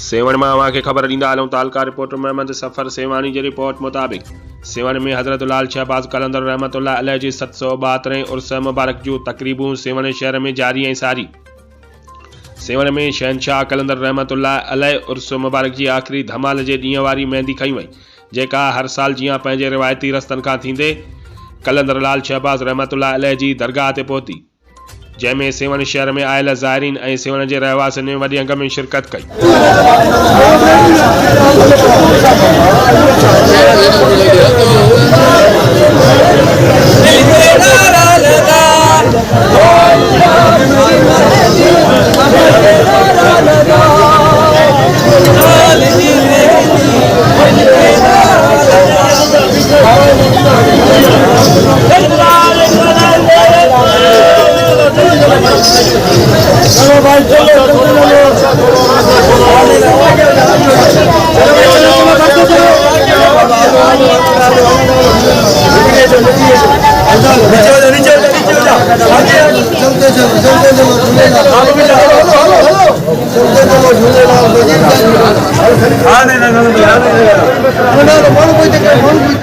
Seven में अवां खे ख़बर ॾींदा हलूं तालका रिपोर्टर मोहम्मद सफ़र सेवानी जी रिपोर्ट मुताबिक़ सेवन में हज़रत लाल शहबाज़ कलंदर रहमतुल्लाह अलैह जी 732 उर्स मुबारक जूं तक़रीबूं सेवन शहर में जारी ऐं सारी। सेवन में शहनशाह कलंदर रहमतुल्लाह अलैह उर्स मुबारक जी आख़िरी धमाल जे ॾींहं वारी मेहंदी खई वई, जेका हर साल जीअं पंहिंजे रिवायती रस्तनि खां थींदे कलंदर लाल शहबाज़ रहमतुल्लाह अलैह जी दरगाह ते पहुती, जंहिंमें सेवन शहर में आयल ज़ाइरीन ऐं सेवन जे रहवासियुनि ने वॾी अंग में शिरकत कई। चलो